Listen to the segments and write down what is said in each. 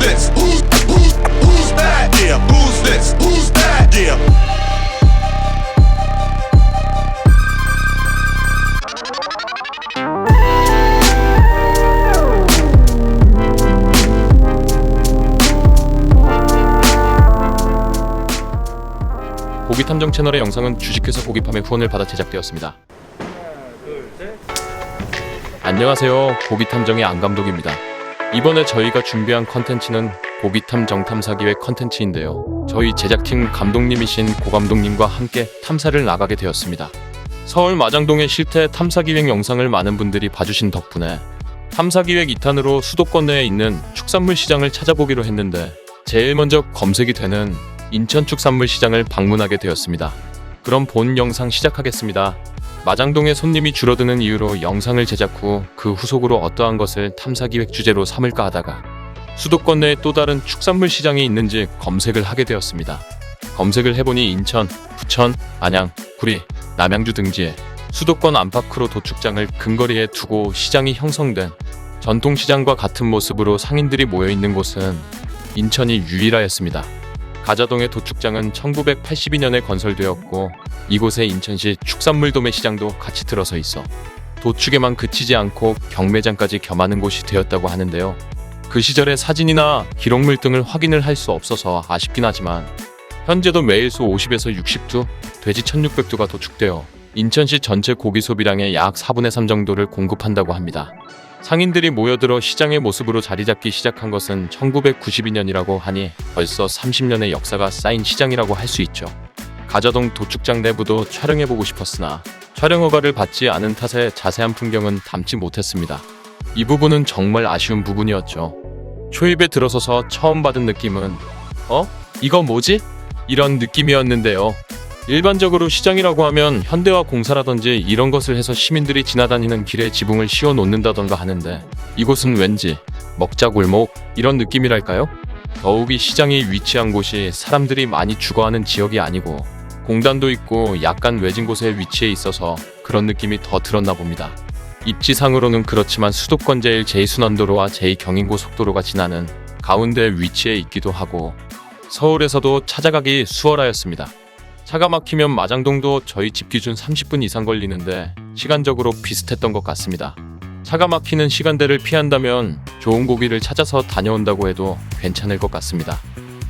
this? Who's that? Yeah, who's this? Who's that? Yeah. 고기탐정 채널의 영상은 주식회사 고기팜의 후원을 받아 제작되었습니다. 안녕하세요, 고기탐정의 안감독입니다. 이번에 저희가 준비한 컨텐츠는 고기탐정 탐사기획 컨텐츠인데요. 저희 제작팀 감독님이신 고감독님과 함께 탐사를 나가게 되었습니다. 서울 마장동의 실태 탐사기획 영상을 많은 분들이 봐주신 덕분에 탐사기획 2탄으로 수도권 내에 있는 축산물 시장을 찾아보기로 했는데 제일 먼저 검색이 되는 인천 축산물 시장을 방문하게 되었습니다. 그럼 본 영상 시작하겠습니다. 마장동의 손님이 줄어드는 이유로 영상을 제작 후 그 후속으로 어떠한 것을 탐사기획 주제로 삼을까 하다가 수도권 내에 또 다른 축산물 시장이 있는지 검색을 하게 되었습니다. 검색을 해보니 인천, 부천, 안양, 구리, 남양주 등지에 수도권 안팎으로 도축장을 근거리에 두고 시장이 형성된 전통시장과 같은 모습으로 상인들이 모여있는 곳은 인천이 유일하였습니다. 가자동의 도축장은 1982년에 건설되었고 이곳에 인천시 축산물 도매시장도 같이 들어서 있어 도축에만 그치지 않고 경매장까지 겸하는 곳이 되었다고 하는데요. 그 시절의 사진이나 기록물 등을 확인을 할 수 없어서 아쉽긴 하지만 현재도 매일 소 50에서 60두, 돼지 1600두가 도축되어 인천시 전체 고기 소비량의 약 4분의 3 정도를 공급한다고 합니다. 상인들이 모여들어 시장의 모습으로 자리잡기 시작한 것은 1992년이라고 하니 벌써 30년의 역사가 쌓인 시장이라고 할 수 있죠. 가자동 도축장 내부도 촬영해보고 싶었으나 촬영 허가를 받지 않은 탓에 자세한 풍경은 담지 못했습니다. 이 부분은 정말 아쉬운 부분이었죠. 초입에 들어서서 처음 받은 느낌은 이거 뭐지? 이런 느낌이었는데요. 일반적으로 시장이라고 하면 현대화 공사라든지 이런 것을 해서 시민들이 지나다니는 길에 지붕을 씌워 놓는다던가 하는데 이곳은 왠지 먹자골목 이런 느낌이랄까요? 더욱이 시장이 위치한 곳이 사람들이 많이 주거하는 지역이 아니고 공단도 있고 약간 외진 곳에 위치해 있어서 그런 느낌이 더 들었나 봅니다. 입지상으로는 그렇지만 수도권 제1순환도로와 제2경인고속도로가 지나는 가운데 위치해 있기도 하고 서울에서도 찾아가기 수월하였습니다. 차가 막히면 마장동도 저희 집 기준 30분 이상 걸리는데 시간적으로 비슷했던 것 같습니다. 차가 막히는 시간대를 피한다면 좋은 고기를 찾아서 다녀온다고 해도 괜찮을 것 같습니다.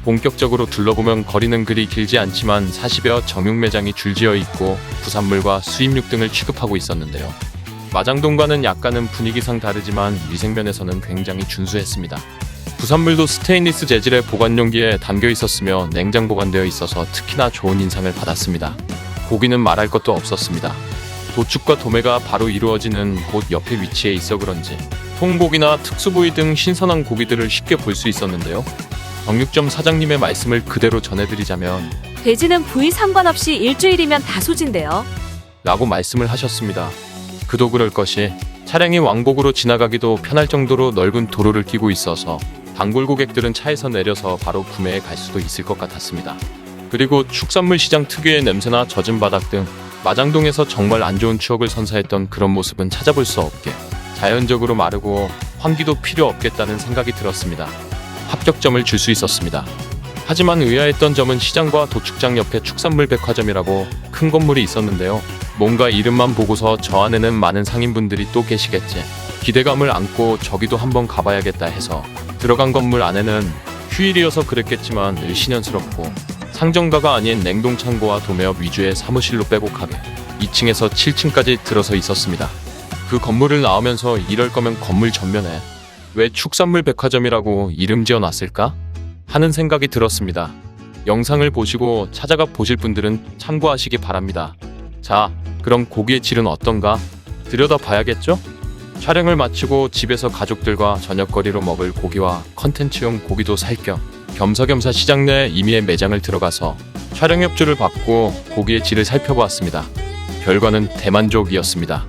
본격적으로 둘러보면 거리는 그리 길지 않지만 40여 정육 매장이 줄지어 있고 부산물과 수입육 등을 취급하고 있었는데요. 마장동과는 약간은 분위기상 다르지만 위생면에서는 굉장히 준수했습니다. 부산물도 스테인리스 재질의 보관 용기에 담겨 있었으며 냉장 보관되어 있어서 특히나 좋은 인상을 받았습니다. 고기는 말할 것도 없었습니다. 도축과 도매가 바로 이루어지는 곳 옆에 위치해 있어 그런지 통고기나 특수부위 등 신선한 고기들을 쉽게 볼 수 있었는데요. 정육점 사장님의 말씀을 그대로 전해드리자면 돼지는 부위 상관없이 일주일이면 다 소진돼요 라고 말씀을 하셨습니다. 그도 그럴 것이 차량이 왕복으로 지나가기도 편할 정도로 넓은 도로를 끼고 있어서 단골 고객들은 차에서 내려서 바로 구매해 갈 수도 있을 것 같았습니다. 그리고 축산물 시장 특유의 냄새나 젖은 바닥 등 마장동에서 정말 안 좋은 추억을 선사했던 그런 모습은 찾아볼 수 없게 자연적으로 마르고 환기도 필요 없겠다는 생각이 들었습니다. 합격점을 줄 수 있었습니다. 하지만 의아했던 점은 시장과 도축장 옆에 축산물 백화점이라고 큰 건물이 있었는데요. 뭔가 이름만 보고서 저 안에는 많은 상인분들이 또 계시겠지. 기대감을 안고 저기도 한번 가봐야겠다 해서 들어간 건물 안에는 휴일이어서 그랬겠지만 을씨년스럽고 상점가가 아닌 냉동창고와 도매업 위주의 사무실로 빼곡하게 2층에서 7층까지 들어서 있었습니다. 그 건물을 나오면서 이럴 거면 건물 전면에 왜 축산물 백화점이라고 이름 지어놨을까? 하는 생각이 들었습니다. 영상을 보시고 찾아가 보실 분들은 참고하시기 바랍니다. 자, 그럼 고기의 질은 어떤가? 들여다봐야겠죠? 촬영을 마치고 집에서 가족들과 저녁거리로 먹을 고기와 컨텐츠용 고기도 살 겸 겸사겸사 시장 내 임의의 매장을 들어가서 촬영 협조를 받고 고기의 질을 살펴보았습니다. 결과는 대만족이었습니다.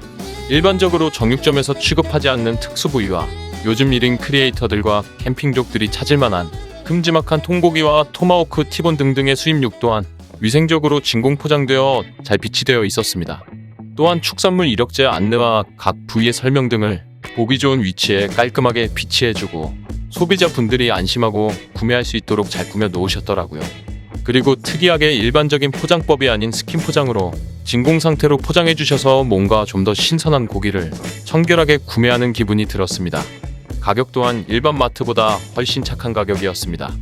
일반적으로 정육점에서 취급하지 않는 특수부위와 요즘 1인 크리에이터들과 캠핑족들이 찾을만한 큼지막한 통고기와 토마호크, 티본 등등의 수입육 또한 위생적으로 진공 포장되어 잘 비치되어 있었습니다. 또한 축산물 이력제 안내와 각 부위의 설명 등을 보기 좋은 위치에 깔끔하게 비치해주고 소비자분들이 안심하고 구매할 수 있도록 잘 꾸며 놓으셨더라고요. 그리고 특이하게 일반적인 포장법이 아닌 스킨 포장으로 진공 상태로 포장해 주셔서 뭔가 좀 더 신선한 고기를 청결하게 구매하는 기분이 들었습니다. 가격 또한 일반 마트보다 훨씬 착한 가격이었습니다.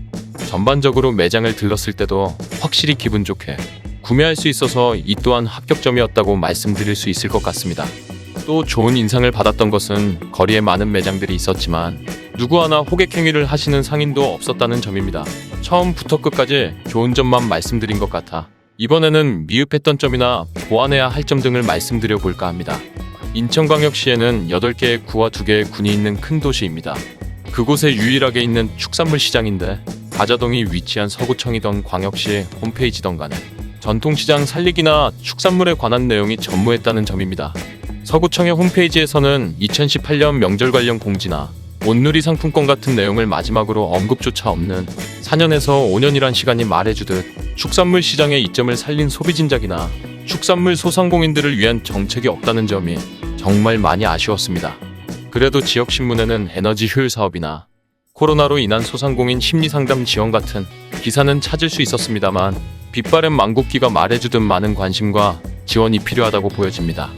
전반적으로 매장을 들렀을 때도 확실히 기분 좋게 구매할 수 있어서 이 또한 합격점이었다고 말씀드릴 수 있을 것 같습니다. 또 좋은 인상을 받았던 것은 거리에 많은 매장들이 있었지만 누구 하나 호객 행위를 하시는 상인도 없었다는 점입니다. 처음부터 끝까지 좋은 점만 말씀드린 것 같아 이번에는 미흡했던 점이나 보완해야 할 점 등을 말씀드려 볼까 합니다. 인천광역시에는 8개의 구와 2개의 군이 있는 큰 도시입니다. 그곳에 유일하게 있는 축산물 시장인데 가자동이 위치한 서구청이던 광역시 홈페이지던 간에 전통시장 살리기나 축산물에 관한 내용이 전무했다는 점입니다. 서구청의 홈페이지에서는 2018년 명절 관련 공지나 온누리 상품권 같은 내용을 마지막으로 언급조차 없는 4년에서 5년이란 시간이 말해주듯 축산물 시장의 이점을 살린 소비진작이나 축산물 소상공인들을 위한 정책이 없다는 점이 정말 많이 아쉬웠습니다. 그래도 지역신문에는 에너지 효율 사업이나 코로나로 인한 소상공인 심리상담 지원 같은 기사는 찾을 수 있었습니다만 빛바랜 망국기가 말해주듯 많은 관심과 지원이 필요하다고 보여집니다.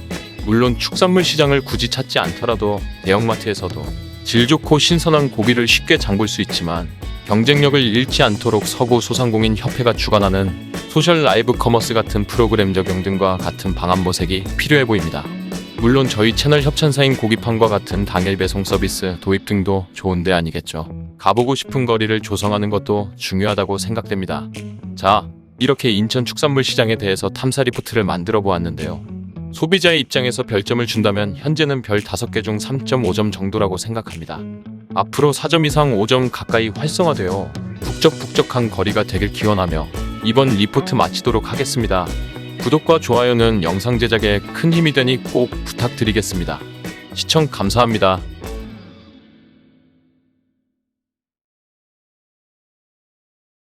물론 축산물 시장을 굳이 찾지 않더라도 대형마트에서도 질 좋고 신선한 고기를 쉽게 장볼 수 있지만 경쟁력을 잃지 않도록 서구 소상공인 협회가 주관하는 소셜 라이브 커머스 같은 프로그램 적용 등과 같은 방안 모색이 필요해 보입니다. 물론 저희 채널 협찬사인 고기판과 같은 당일 배송 서비스 도입 등도 좋은데 아니겠죠. 가보고 싶은 거리를 조성하는 것도 중요하다고 생각됩니다. 자, 이렇게 인천 축산물 시장에 대해서 탐사 리포트를 만들어 보았는데요. 소비자의 입장에서 별점을 준다면 현재는 별 5개 중 3.5점 정도라고 생각합니다. 앞으로 4점 이상 5점 가까이 활성화되어 북적북적한 거리가 되길 기원하며 이번 리포트 마치도록 하겠습니다. 구독과 좋아요는 영상 제작에 큰 힘이 되니 꼭 부탁드리겠습니다. 시청 감사합니다.